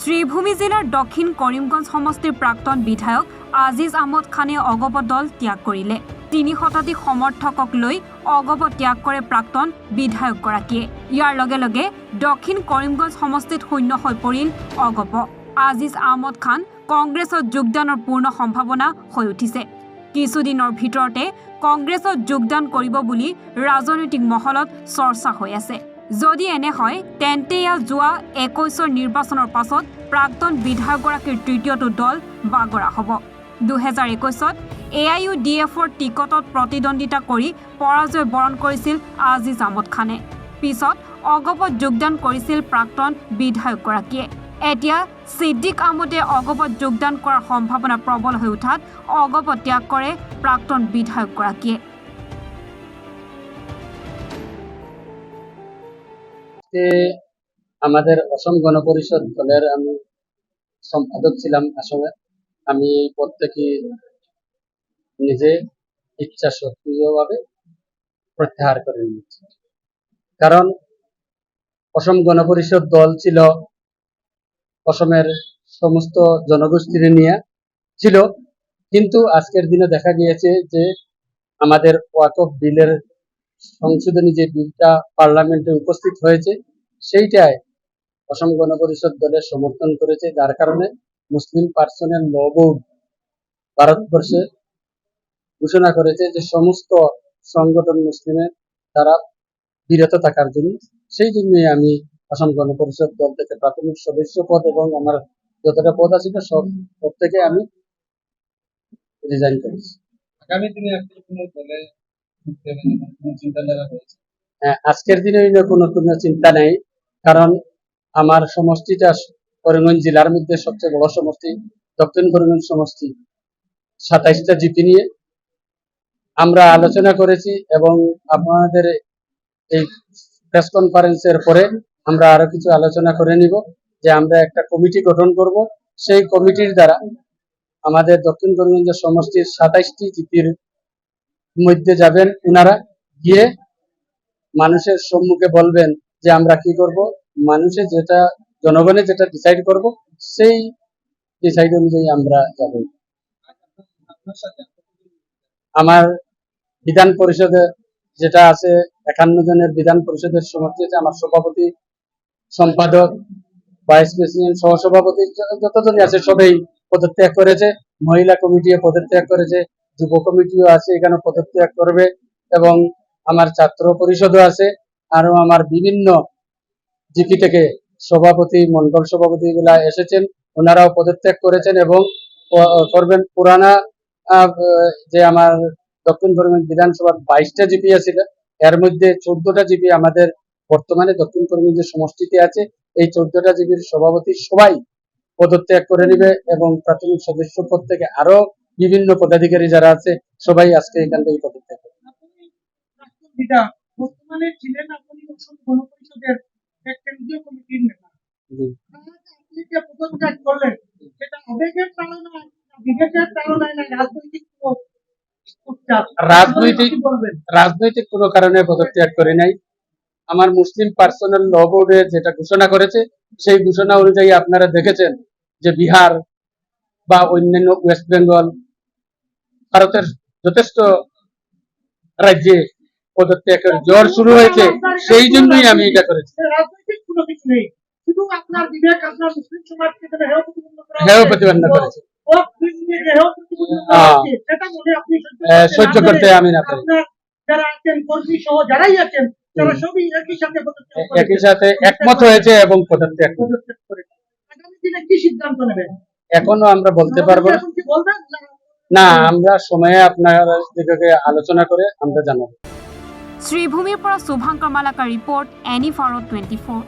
শ্রীভূমি জেলার দক্ষিণ কৰিমগঞ্জ সমষ্টিৰ প্ৰাক্তন বিধায়ক আজিজ আহমদ খানে অগপ দল ত্যাগ কৰিলে। ৩ শতাধিক সমৰ্থকক লৈ অগপ ত্যাগ কৰে প্ৰাক্তন বিধায়কগৰাকীয়ে। ইয়াৰ লগে লগে দক্ষিণ কৰিমগঞ্জ সমষ্টিত শূন্য হৈ পৰিল অগপ। আজিজ আহমদ খান কংগ্ৰেছত যোগদানৰ পূৰ্ণ সম্ভাৱনা হৈ উঠিছে। কিছুদিনৰ ভিতৰতে কংগ্ৰেছত যোগদান কৰিব বুলি ৰাজনৈতিক মহলত চৰ্চা হৈ আছে। যদি এনে হয় তেন্তে যোৱা ২১ৰ নিৰ্বাচনৰ পাছত প্ৰাক্তন বিধায়কগৰাকীৰ তৃতীয়টো দল বাগৰা হ'ব। ২০২১ত AIUDFৰ টিকটত প্ৰতিদ্বন্দ্বিতা কৰি পৰাজয় বৰণ কৰিছিল আজিজ আহমদ খানে। পিছত অগপত যোগদান কৰিছিল প্ৰাক্তন বিধায়কগৰাকীয়ে। এতিয়া ছিদ্দিক আহমদে অগপত যোগদান কৰাৰ সম্ভাৱনা প্ৰবল হৈ উঠাত অগপ ত্যাগ কৰে প্ৰাক্তন বিধায়কগৰাকীয়ে। আমাদের অসম গণপরিষদ দলের আমি সম্পাদক ছিলাম আসলে। আমি এই পদ থেকে নিজে ইচ্ছা সক্রিয়ভাবে প্রত্যাহার করে নিয়েছি, কারণ অসম গণপরিষদ দল ছিল অসমের সমস্ত জনগোষ্ঠীর নিয়ে ছিল, কিন্তু আজকের দিনে দেখা গিয়েছে যে আমাদের ওয়াকফ বিলের সংশোধনী যে বিলটা পার্লামেন্টে উপস্থিত হয়েছে সেইটাই অসম গণপরিষদ দলের সমর্থন করেছে, যার কারণে মুসলিম পার্সোনাল ল বোর্ড ভারতবর্ষে ঘোষণা করেছে যে সমস্ত সংগঠন মুসলিমের দ্বারা বিরত থাকার জন্য। সেই জন্যই আমি অসম গণপরিষদ দল থেকে প্রাথমিক সদস্য পদ এবং আমার যতটা পদ আছে সব পদ থেকে আমি রিজাইন করেছি। আগামী দিনে আজকের দিনে কোনো চিন্তা নেই, কারণ আমার সমষ্টিটা করিমগঞ্জ জেলার মধ্যে সবচেয়ে বড় সমষ্টি, দক্ষিণ করিমগঞ্জ সমষ্টি। ২৭টা জিপি নিয়ে আমরা আলোচনা করেছি এবং আপনাদের এই প্রেস কনফারেন্সের পরে আমরা আরো কিছু আলোচনা করে নিব যে আমরা একটা কমিটি গঠন করব। সেই কমিটির দ্বারা আমাদের দক্ষিণ করিমগঞ্জ সমষ্টির ২৭টি জিপির মধ্যে যাবেন, ওনারা গিয়ে মানুষের সম্মুখে বলবেন যে আমরা কি করব, মানুষের যেটা জনগণের যেটা ডিসাইড করব সেই ডিসাইড অনুযায়ী আমরা যাব। আমার বিধান পরিষদে যেটা আছে ৫১ জনের বিধান পরিষদের সমষ্টি আছে, আমার সভাপতি, সম্পাদক, ভাইস প্রেসিডেন্ট, সহসভাপতি যতজনই আছে সবাই পদত্যাগ করেছে। মহিলা কমিটিও পদত্যাগ করেছে, যুব কমিটিও আছে এখানে পদত্যাগ করবে, এবং আমার ছাত্র পরিষদও আছে। আরো আমার বিভিন্ন জিপি থেকে সভাপতি, মন্ডল সভাপতি গুলা এসেছেন, ওনারাও পদত্যাগ করেছেন এবং করবেন। পুরানা যে আমার দক্ষিণ করিমগঞ্জ বিধানসভার ২২টা জিপি আছে, এর মধ্যে ১৪টা জিপি আমাদের বর্তমানে দক্ষিণ করিমগঞ্জের সমষ্টিতে আছে। এই ১৪টা জিপির সভাপতি সবাই পদত্যাগ করে নিবে এবং প্রাথমিক সদস্য পদ থেকে আরো বিভিন্ন পদাধিকারী যারা আছে সবাই আজকে এখান থেকে পদত্যাগ করবে। বর্তমানে ছিলেন আপনি অসম গণপরিষদের এক কেন্দ্রীয় কমিটির নেতা, আপনি যে পদত্যাগ করলেন সেটা আবেগের কারণে, বিবেকের কারণে না রাজনৈতিক কোনো কারণে পদত্যাগ করে নাই। আমার মুসলিম পার্সোনাল ল বোর্ডে যেটা ঘোষণা করেছে সেই ঘোষণা অনুযায়ী আপনারা দেখেছেন যে বিহার বা অন্যান্য ওয়েস্ট বেঙ্গল, ভারতের যথেষ্ট রাজ্যে পদত্যাগের জ্বর শুরু হয়েছে, সেই জন্যই আমি এটা করেছি। রাজনৈতিক কোনো কিছু নেই, শুধু আপনার বিবেক আপনার মুসলিম সমাজকে হেয় প্রতিপন্ন করেছে। সহ্য করতে আমি না পারি। যারা আছেন কর্মী সহ যারাই আছেন তারা সবই একই সাথে একমত হয়েছে এবং পদত্যাগ করে। আগামী দিনে কি সিদ্ধান্ত নেবেন এখনো আমরা বলতে পারবো না, আমরা সময়ে আপনারা দিকে আলোচনা করে আমরা জানাবো। শ্রীভূমির পৰা শুভাঙ্কৰ মালাকাৰ ৰিপৰ্ট, NE/24।